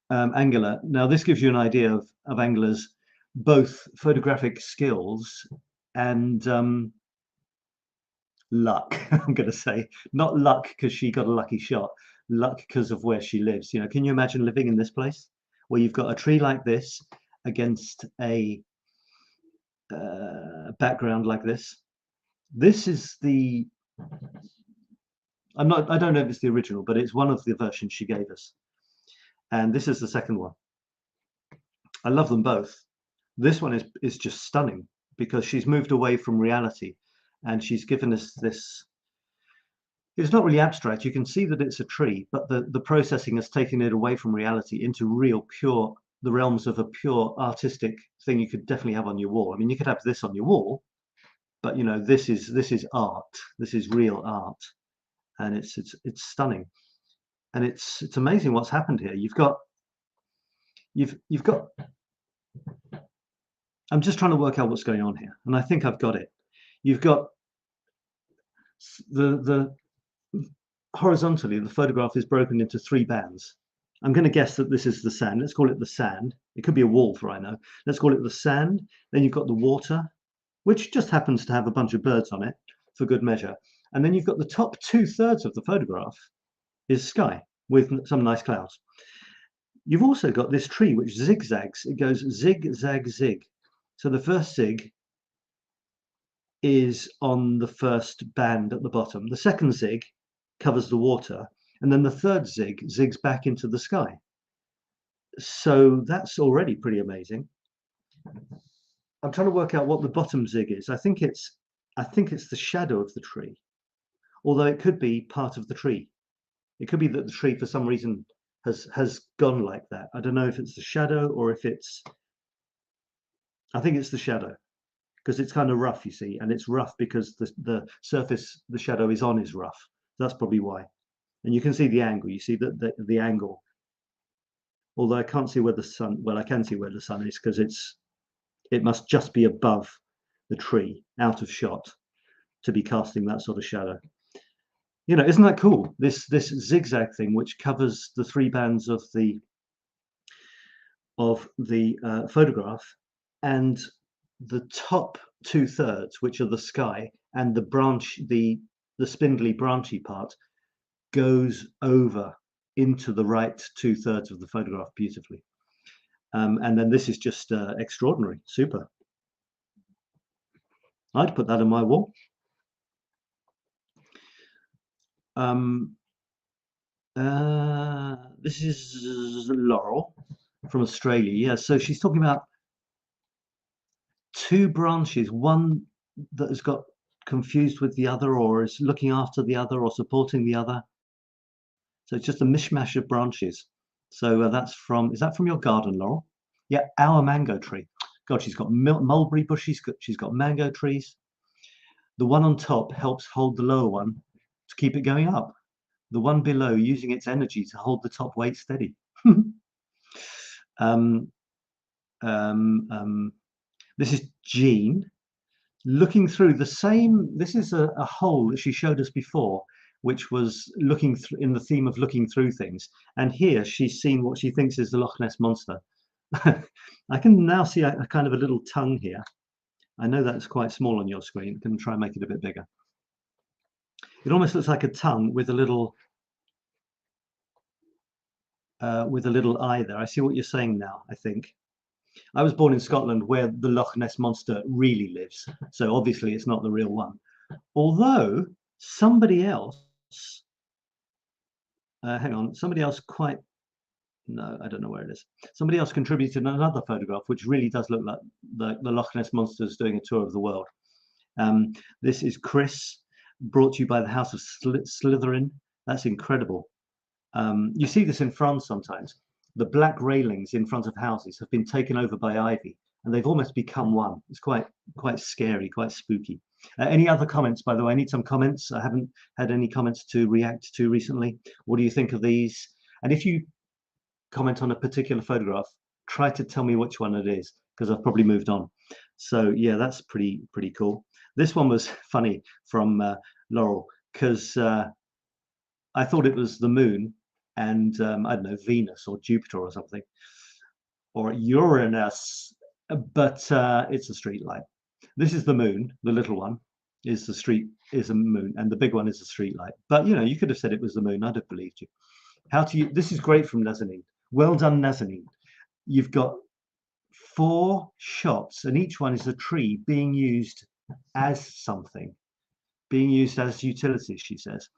Angela. Now this gives you an idea of Angela's both photographic skills and luck. I'm going to say not luck because she got a lucky shot. Luck because of where she lives. You know, can you imagine living in this place where you've got a tree like this against a background like this? This is the. I don't know if it's the original, but it's one of the versions she gave us. And this is the second one. I love them both. This one is just stunning because she's moved away from reality and she's given us this. It's not really abstract. You can see that it's a tree, but the processing has taken it away from reality into real pure, the realms of a pure artistic thing you could definitely have on your wall. I mean, you could have this on your wall, but you know, this is art. This is real art. And it's stunning, and it's amazing what's happened here. You've got. I'm just trying to work out what's going on here, and I think I've got it. You've got the horizontally, the photograph is broken into 3 bands. I'm going to guess that this is the sand. Let's call it the sand. It could be a wall for I know. Let's call it the sand. Then you've got the water, which just happens to have a bunch of birds on it for good measure. And then you've got the top 2/3 of the photograph is sky with some nice clouds. You've also got this tree which zigzags. It goes zig, zag, zig. So the first zig is on the first band at the bottom. The second zig covers the water. And then the third zig zigs back into the sky. So that's already pretty amazing. I'm trying to work out what the bottom zig is. I think it's the shadow of the tree. Although it could be part of the tree. It could be that the tree for some reason has gone like that. I don't know if it's the shadow or if it's, I think it's the shadow because it's kind of rough, you see, and it's rough because the surface the shadow is on is rough. That's probably why. And you can see the angle. You see the angle. Although I can't see where the sun, well, I can see where the sun is because it must just be above the tree, out of shot, to be casting that sort of shadow. You know, isn't that cool? This zigzag thing, which covers the 3 bands of the photograph, and the top 2/3, which are the sky, and the branch, the spindly branchy part, goes over into the right 2/3 of the photograph beautifully. And then this is just extraordinary, super. I'd put that on my wall. This is Laurel from Australia. Yeah, so she's talking about 2 branches, one that has got confused with the other or is looking after the other or supporting the other. So it's just a mishmash of branches. So that's from, is that from your garden, Laurel? Yeah, our mango tree. God, she's got mulberry bushes, she's got mango trees. The one on top helps hold the lower one to keep it going up. The one below using its energy to hold the top weight steady. This is Jean looking through the same. This is a hole that she showed us before, which was looking in the theme of looking through things. And here she's seen what she thinks is the Loch Ness monster. I can now see a kind of a little tongue here. I know that's quite small on your screen. I can try and make it a bit bigger. It almost looks like a tongue with a little eye there. I see what you're saying now, I think. I was born in Scotland, where the Loch Ness Monster really lives, so obviously it's not the real one. Although somebody else, hang on, somebody else no, I don't know where it is. Somebody else contributed another photograph, which really does look like the Loch Ness Monster is doing a tour of the world. This is Chris, brought to you by the House of Slytherin. That's incredible. You see this in France sometimes. The black railings in front of houses have been taken over by ivy, and they've almost become one. It's quite scary, quite spooky. Any other comments, by the way? I need some comments. I haven't had any comments to react to recently. What do you think of these? And if you comment on a particular photograph, try to tell me which one it is, because I've probably moved on. So yeah, that's pretty cool. This one was funny from Laurel, because I thought it was the moon and I don't know, Venus or Jupiter or something, or Uranus, but it's a street light. This is the moon. The little one is a moon, and the big one is a street light. But you know, you could have said it was the moon. I'd have believed you. This is great from Nazanin. Well done, Nazanin. You've got 4 shots, and each one is a tree being used as something, being used as utilities, she says.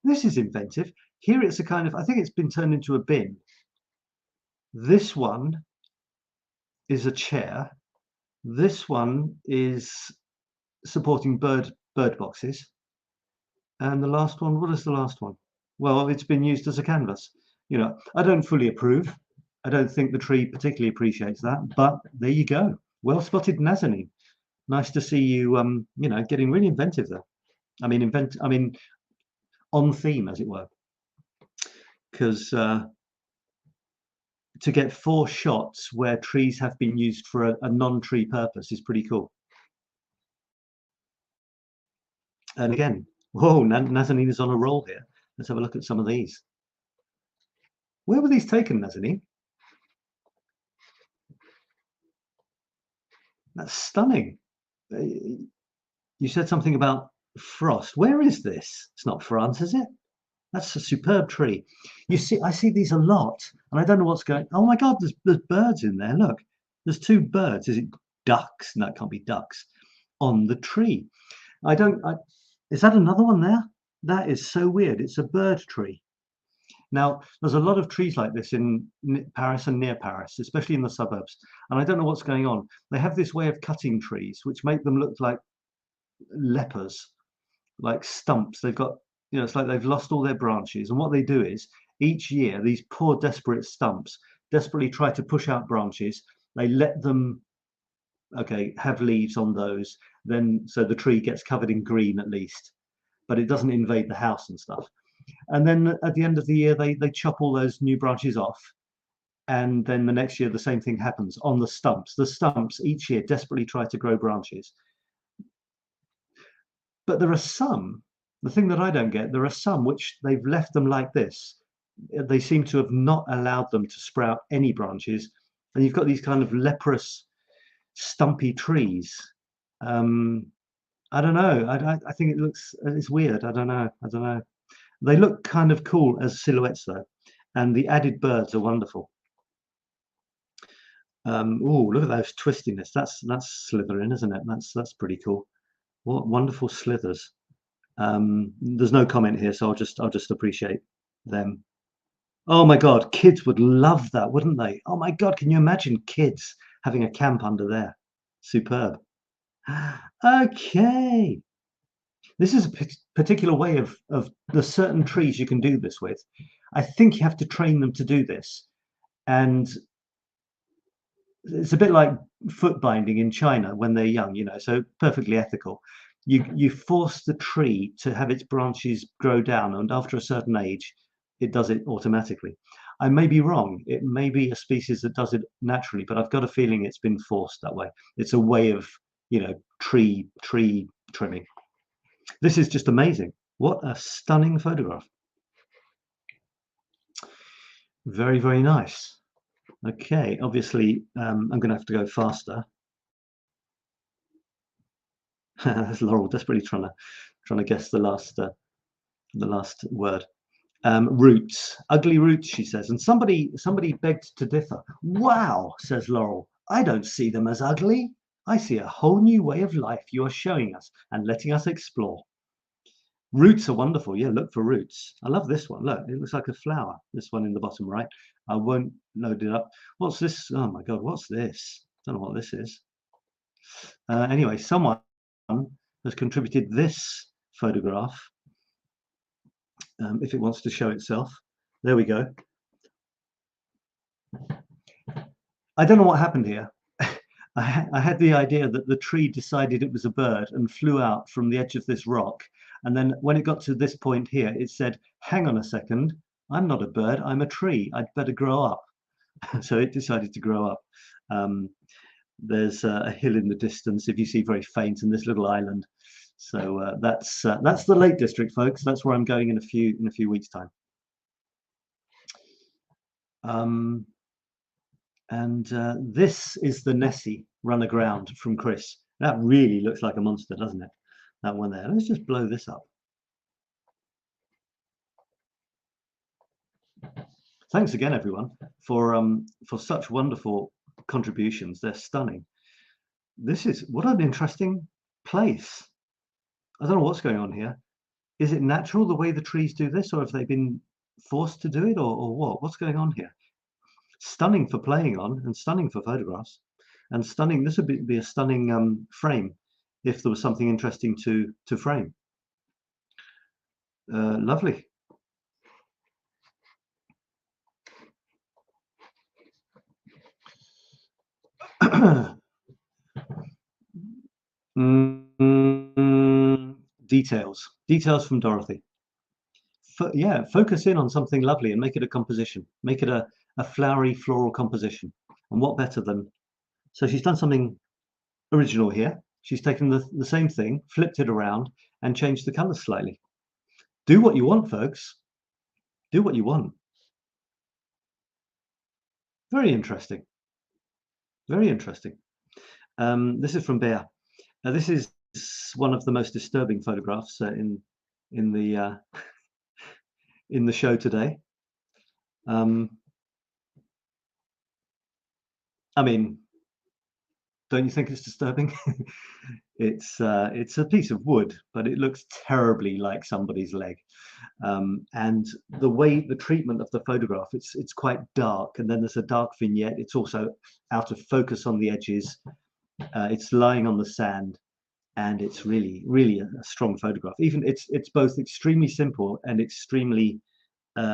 This is inventive. Here it's a kind of, I think it's been turned into a bin. This one is a chair. This one is supporting bird boxes. And the last one, what is the last one? Well, it's been used as a canvas. You know, I don't fully approve. I don't think the tree particularly appreciates that, but there you go. Well spotted, Nazanin. Nice to see you, you know, getting really inventive there. I mean, on theme, as it were. Because to get 4 shots where trees have been used for a non-tree purpose is pretty cool. And again, whoa, Nazanin is on a roll here. Let's have a look at some of these. Where were these taken, Nazanin? That's stunning. You said something about frost. Where is this? It's not France, is it? That's a superb tree. You see, I see these a lot, and I don't know what's going. Oh my God, there's birds in there. Look, there's 2 birds. Is it ducks? No, it can't be ducks. On the tree. Is that another one there? That is so weird. It's a bird tree. Now, there's a lot of trees like this in Paris and near Paris, especially in the suburbs. And I don't know what's going on. They have this way of cutting trees, which make them look like lepers, like stumps. They've got, you know, it's like they've lost all their branches. And what they do is each year, these poor, desperate stumps desperately try to push out branches. They let them, okay, have leaves on those. Then, so the tree gets covered in green at least, but it doesn't invade the house and stuff. And then at the end of the year, they chop all those new branches off. And then the next year, the same thing happens on the stumps. The stumps each year desperately try to grow branches. But there are some, the thing that I don't get, there are some which they've left them like this. They seem to have not allowed them to sprout any branches. And you've got these kind of leprous, stumpy trees. I don't know. I think it's weird. I don't know. They look kind of cool as silhouettes though. And the added birds are wonderful. Oh, look at those twistiness. That's Slytherin, isn't it? That's pretty cool. What wonderful slithers. There's no comment here, so I'll just appreciate them. Oh my God, kids would love that, wouldn't they? Oh my God, can you imagine kids having a camp under there? Superb. Okay. This is a particular way of the certain trees you can do this with. I think you have to train them to do this. And it's a bit like foot binding in China when they're young, you know, so perfectly ethical. You force the tree to have its branches grow down, and after a certain age, it does it automatically. I may be wrong. It may be a species that does it naturally, but I've got a feeling it's been forced that way. It's a way of, you know, tree trimming. This is just amazing. What a stunning photograph. Very, very nice. Okay, obviously, I'm going to have to go faster. That's Laurel desperately trying to guess the last word. Roots, ugly roots, she says. And somebody begged to differ. Wow, says Laurel. I don't see them as ugly. I see a whole new way of life you are showing us and letting us explore. Roots are wonderful. Yeah, look for roots. I love this one. Look, it looks like a flower. This one in the bottom right. I won't load it up. What's this? Oh my God, what's this? Don't know what this is. Anyway, someone has contributed this photograph. If it wants to show itself. There we go. I don't know what happened here. I had the idea that the tree decided it was a bird and flew out from the edge of this rock. And then when it got to this point here, it said, hang on a second, I'm not a bird, I'm a tree. I'd better grow up. So it decided to grow up. There's a hill in the distance, if you see, very faint, in this little island. So that's the Lake District, folks. That's where I'm going in a few weeks' time. This is the Nessie run aground from Chris. That really looks like a monster, doesn't it? That one there. Let's just blow this up. Thanks again, everyone, for such wonderful contributions. They're stunning. This is what an interesting place. I don't know what's going on here. Is it natural the way the trees do this, or have they been forced to do it, or what? What's going on here? Stunning for playing on, and stunning for photographs, and stunning. This would be a stunning frame if there was something interesting to frame. Lovely. Details from Dorothy. Yeah, focus in on something lovely and make it a composition. Make it a flowery floral composition. And what better than, so she's done something original here. She's taken the same thing, flipped it around, and changed the colors slightly. Do what you want, folks. Do what you want. Very interesting. Very interesting. This is from Bear. This is one of the most disturbing photographs in the show today. I mean, don't you think it's disturbing? It's a piece of wood, but it looks terribly like somebody's leg. And the treatment of the photograph, it's quite dark, and then there's a dark vignette. It's also out of focus on the edges. It's lying on the sand, and it's really a strong photograph. Even it's both extremely simple and extremely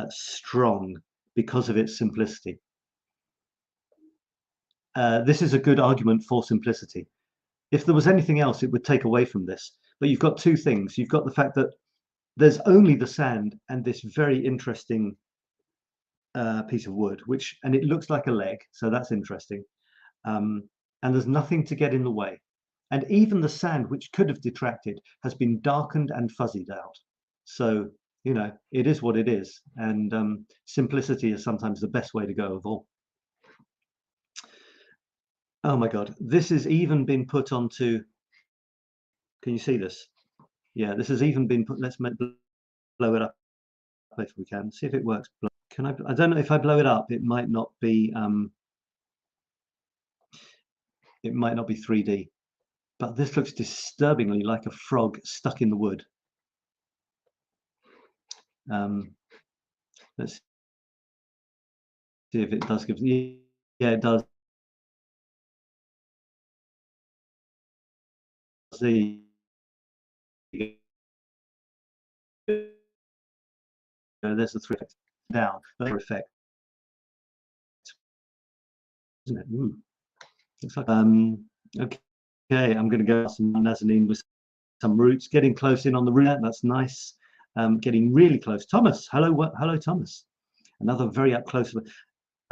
strong because of its simplicity. This is a good argument for simplicity. If there was anything else, it would take away from this. But you've got two things. You've got the fact that there's only the sand and this very interesting piece of wood, and it looks like a leg, so that's interesting. And there's nothing to get in the way. And even the sand, which could have detracted, has been darkened and fuzzied out. So, you know, it is what it is. And simplicity is sometimes the best way to go of all. Oh my God, this has even been put onto, can you see this? Yeah, this has even been put, let's blow it up if we can, see if it works. Can I don't know if I blow it up, it might not be 3D, but this looks disturbingly like a frog stuck in the wood. Let's see if it does give, yeah, it does. See, there's the 3 effect down, the effect, isn't it? Ooh. Looks like okay, I'm going to go some mezzanine with some roots, getting close in on the root. That's nice. Getting really close. Thomas, hello, Thomas. Another very up close.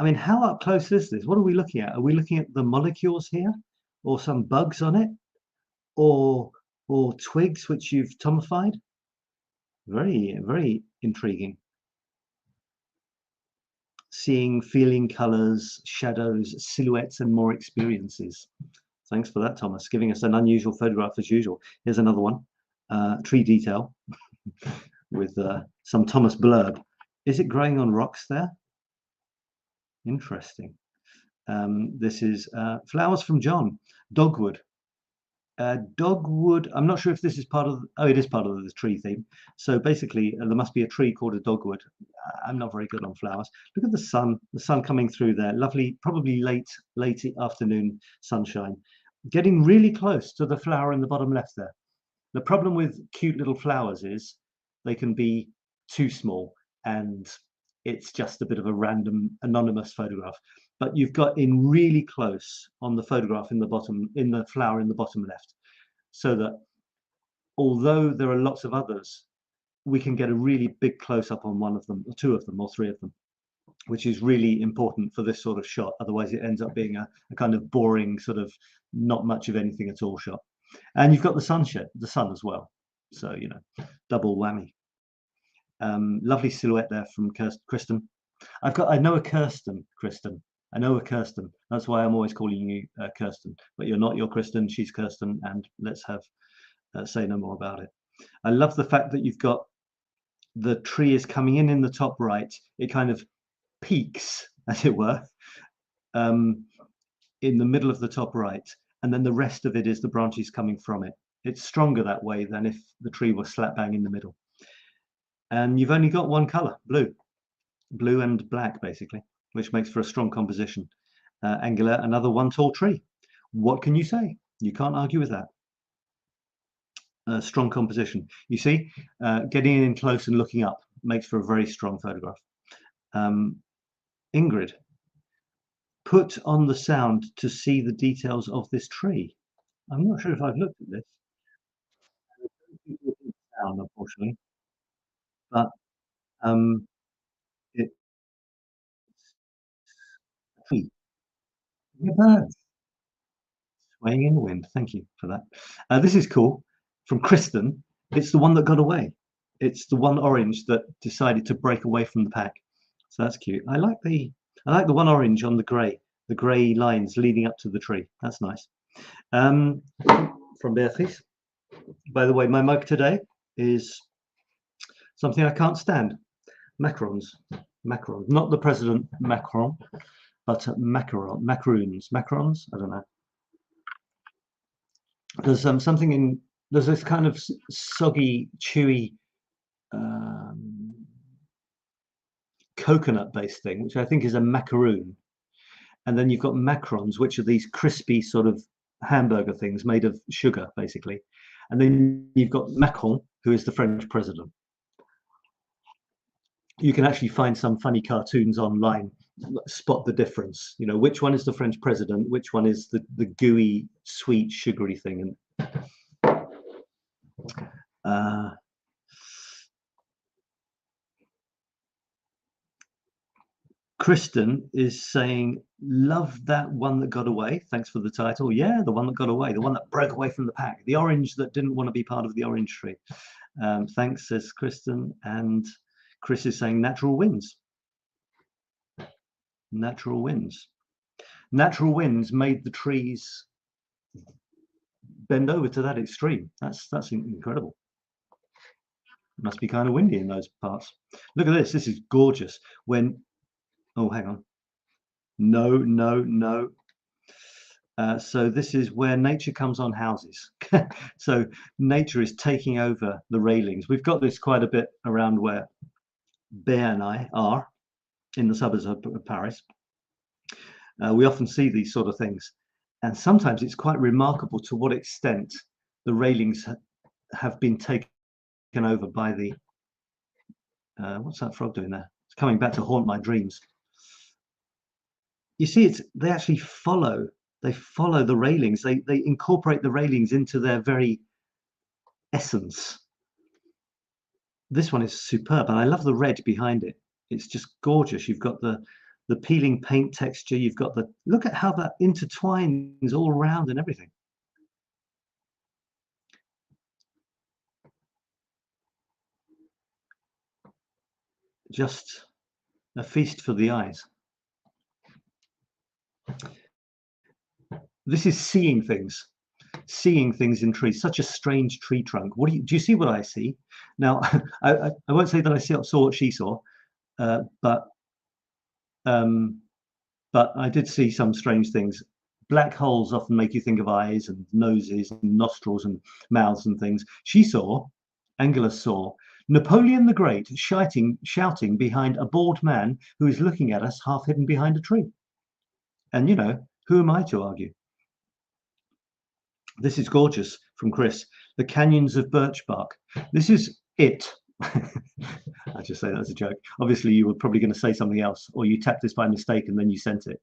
I mean, how up close is this? What are we looking at? Are we looking at the molecules here, or some bugs on it, or twigs which you've tomified? Very intriguing. Seeing, feeling colors, shadows, silhouettes, and more experiences. Thanks for that, Thomas, giving us an unusual photograph as usual. Here's another one, tree detail with some Thomas blurb. Is it growing on rocks there? Interesting. This is flowers from John, dogwood. Dogwood, I'm not sure if this is part of, oh, it is part of the tree theme. So basically, there must be a tree called a dogwood. I'm not very good on flowers. Look at the sun coming through there. Lovely, probably late afternoon sunshine. Getting really close to the flower in the bottom left there. The problem with cute little flowers is they can be too small and it's just a bit of a random anonymous photograph. But you've got in really close on the photograph in the bottom, in the flower in the bottom left, so that although there are lots of others, we can get a really big close-up on one of them, or two of them, or three of them, which is really important for this sort of shot. Otherwise it ends up being a kind of boring sort of not much of anything at all shot. And you've got the sun as well, so you know, double whammy. Lovely silhouette there from Kristen. I know a Kirsten, Kristen. I know a Kirsten. That's why I'm always calling you Kirsten. But you're not. You're Kristen. She's Kirsten. And let's have say no more about it. I love the fact that you've got the tree is coming in the top right. It kind of peaks, as it were, in the middle of the top right, and then the rest of it is the branches coming from it. It's stronger that way than if the tree was slap bang in the middle. And you've only got one color, blue and black, basically, which makes for a strong composition. Angular, another one tall tree. What can you say? You can't argue with that. Strong composition. You see, getting in close and looking up makes for a very strong photograph. Ingrid, put on the sound to see the details of this tree. I'm not sure if I've looked at this. Sound, unfortunately, but it's birds swaying in the wind. Thank you for that. This is cool. From Kristen, it's the one that got away. It's the one orange that decided to break away from the pack. So that's cute. I like the one orange on the grey lines leading up to the tree. That's nice. From Beatrice. By the way, my mug today is something I can't stand. Macarons. Not the President Macron, but macaroons. I don't know. There's something in, there's this kind of soggy, chewy coconut-based thing, which I think is a macaroon. And then you've got macarons, which are these crispy sort of hamburger things made of sugar, basically. And then you've got Macron, who is the French president. You can actually find some funny cartoons online, spot the difference. You know, which one is the French president, which one is the gooey, sweet, sugary thing. And Kristen is saying, love that one that got away. Thanks for the title. Yeah, the one that got away, the one that broke away from the pack, the orange that didn't want to be part of the orange tree. Thanks, says Kristen. And Chris is saying natural winds. Natural winds. Natural winds made the trees bend over to that extreme. That's incredible. It must be kind of windy in those parts. Look at this. This is gorgeous. When, oh, hang on. No. So this is where nature comes on houses. So nature is taking over the railings. We've got this quite a bit around where Bear and I are in the suburbs of Paris. We often see these sort of things, and sometimes it's quite remarkable to what extent the railings have been taken over by the what's that frog doing there? It's coming back to haunt my dreams. You see, they actually follow the railings. They incorporate the railings into their very essence. This one is superb, and I love the red behind it. It's just gorgeous. You've got the peeling paint texture. You've got look at how that intertwines all around and everything. Just a feast for the eyes. This is seeing things in trees. Such a strange tree trunk. What do you see what I see? Now, I won't say that I saw what she saw, but I did see some strange things. Black holes often make you think of eyes and noses and nostrils and mouths and things. Angelus saw Napoleon the Great shouting behind a bald man who is looking at us half hidden behind a tree. And you know, who am I to argue? This is gorgeous from Chris. The canyons of birch bark. This is it. I just say that as a joke. Obviously, you were probably going to say something else, or you tapped this by mistake and then you sent it.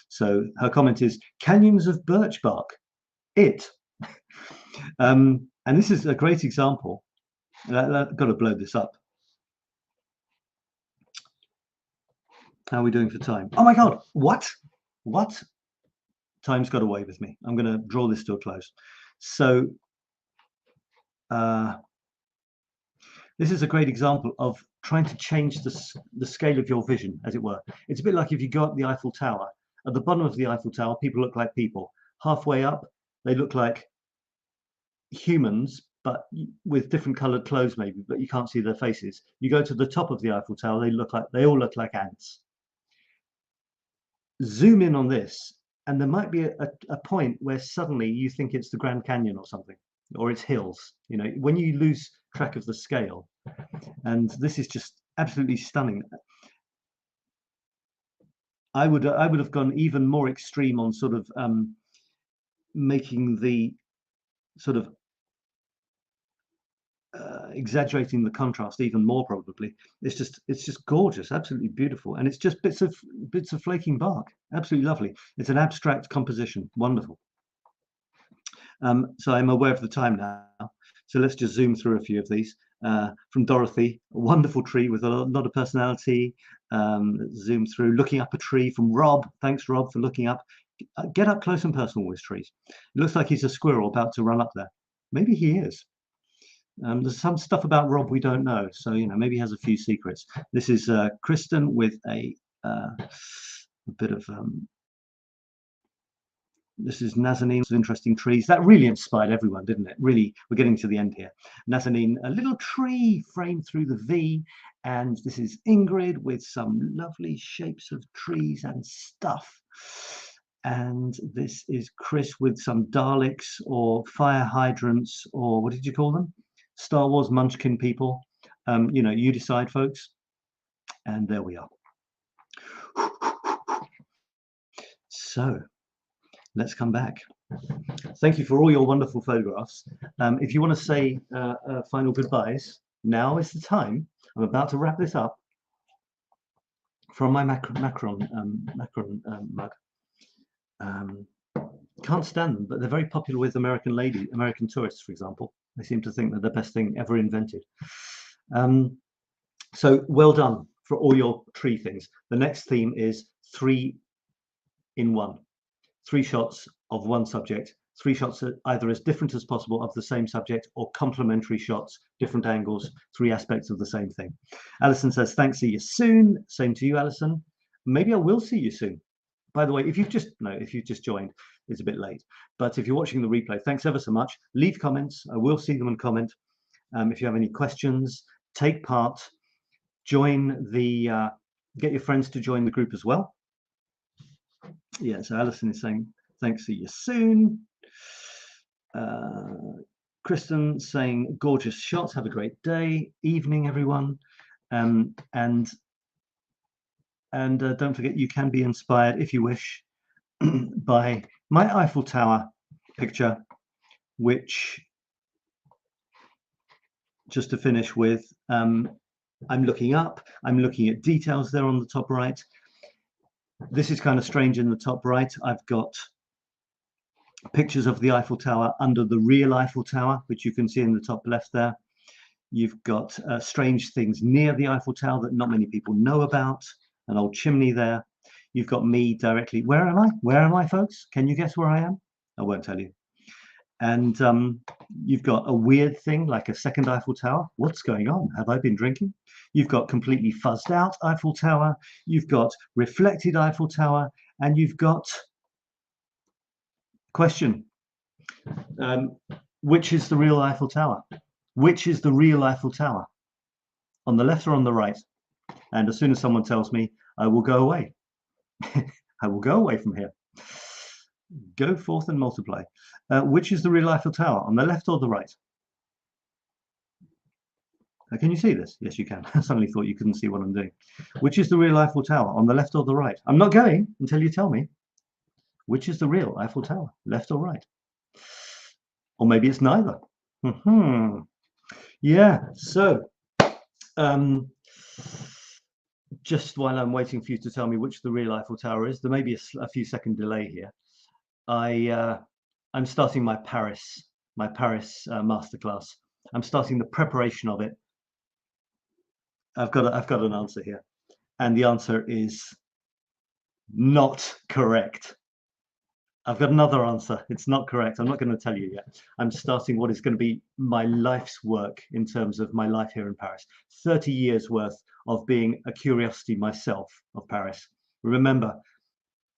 So her comment is canyons of birch bark. It. And this is a great example. I've got to blow this up. How are we doing for time? Oh my God! What? Time's got away with me. I'm going to draw this to a close. So this is a great example of trying to change the scale of your vision, as it were. It's a bit like if you go up the Eiffel Tower. At the bottom of the Eiffel Tower, people look like people. Halfway up, they look like humans, but with different colored clothes maybe, but you can't see their faces. You go to the top of the Eiffel Tower, they all look like ants. Zoom in on this, and there might be a point where suddenly you think it's the Grand Canyon or something, or it's hills. You know, when you lose track of the scale. And this is just absolutely stunning. I would have gone even more extreme on sort of making the sort of exaggerating the contrast even more. Probably it's just gorgeous, absolutely beautiful, and it's just bits of flaking bark. Absolutely lovely. It's an abstract composition. Wonderful. So I'm aware of the time now, so let's just zoom through a few of these. From Dorothy, a wonderful tree with a lot of personality. Zoom through, looking up a tree from Rob. Thanks, Rob, for looking up. Get up close and personal with trees. It looks like he's a squirrel about to run up there. Maybe he is. There's some stuff about Rob we don't know, so you know, maybe he has a few secrets. This is Kristen with a bit of this is Nazanin, some interesting trees. That really inspired everyone, didn't it? Really, we're getting to the end here. Nazanin, a little tree framed through the V. And this is Ingrid with some lovely shapes of trees and stuff. And this is Chris with some Daleks or fire hydrants, or what did you call them? Star Wars Munchkin people. You know, you decide, folks. And there we are. So let's come back. Thank you for all your wonderful photographs. If you want to say final goodbyes, now is the time. I'm about to wrap this up from my Macron mug. Can't stand them, but they're very popular with American tourists, for example. They seem to think they're the best thing ever invented. So well done for all your tree things. The next theme is 3 in 1. 3 shots of one subject, 3 shots either as different as possible of the same subject or complementary shots, different angles, 3 aspects of the same thing. Alison says, thanks, see you soon. Same to you, Alison. Maybe I will see you soon. By the way, if you've just joined, it's a bit late. But if you're watching the replay, thanks ever so much. Leave comments. I will see them and comment. If you have any questions, take part. Join the, get your friends to join the group as well. Yeah, so Alison is saying, thanks, see you soon. Kristen saying, gorgeous shots, have a great day, evening, everyone. And don't forget, you can be inspired, if you wish, by my Eiffel Tower picture, which, just to finish with, I'm looking up, I'm looking at details there on the top right. This is kind of strange in the top right. I've got pictures of the Eiffel Tower under the real Eiffel Tower, which you can see in the top left there. You've got strange things near the Eiffel Tower that not many people know about. An old chimney there. You've got me directly. Where am I? Where am I, folks? Can you guess where I am? I won't tell you. And you've got a weird thing like a second Eiffel Tower. What's going on? Have I been drinking? You've got completely fuzzed out Eiffel Tower. You've got reflected Eiffel Tower. And you've got Question. Which is the real Eiffel Tower? Which is the real Eiffel Tower? On the left or on the right? And as soon as someone tells me, I will go away. I will go away from here. Go forth and multiply. Which is the real Eiffel Tower? On the left or the right? Can you see this? Yes, you can. I suddenly thought you couldn't see what I'm doing. Which is the real Eiffel Tower? On the left or the right? I'm not going until you tell me. Which is the real Eiffel Tower? Left or right? Or maybe it's neither. Yeah, so just while I'm waiting for you to tell me which the real Eiffel Tower is, there may be a few second delay here. I'm starting my Paris masterclass. I'm starting the preparation of it. I've got an answer here, and the answer is not correct. I've got another answer. It's not correct. I'm not going to tell you yet. I'm starting what is going to be my life's work in terms of my life here in Paris. 30 years worth of being a curiosity myself of Paris. Remember,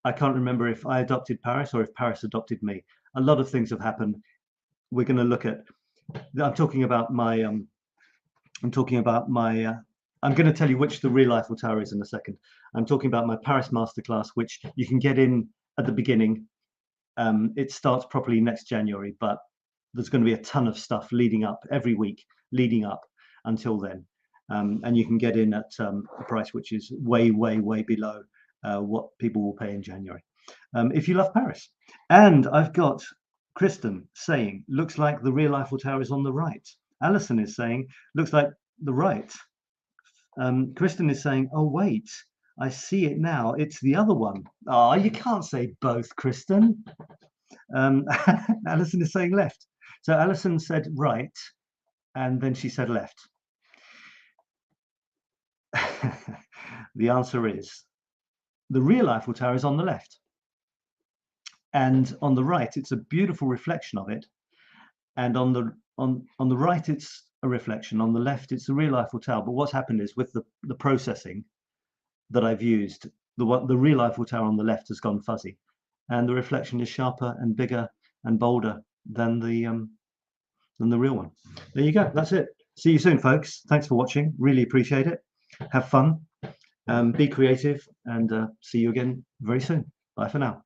I can't remember if I adopted Paris or if Paris adopted me. A lot of things have happened. We're going to look at, I'm talking about my, I'm going to tell you which the real Eiffel Tower is in a second. I'm talking about my Paris masterclass, which you can get in at the beginning. It starts properly next January, but there's going to be a ton of stuff leading up every week, leading up until then. And you can get in at a price which is way, way, way below what people will pay in January. If you love Paris. And I've got Kristen saying, looks like the real Eiffel Tower is on the right. Alison is saying, looks like the right. Kristen is saying, oh, wait. I see it now. It's the other one. Oh, you can't say both, Kristen. Alison is saying left. So Alison said right, and then she said left. The answer is the real Eiffel Tower is on the left. And on the right, it's a beautiful reflection of it. And on the right, it's a reflection. On the left, it's the real Eiffel Tower. But what's happened is with the processing that I've used, the real Eiffel Tower on the left has gone fuzzy, and the reflection is sharper and bigger and bolder than the real one. There you go. That's it. See you soon, folks. Thanks for watching. Really appreciate it. Have fun. Be creative, and see you again very soon. Bye for now.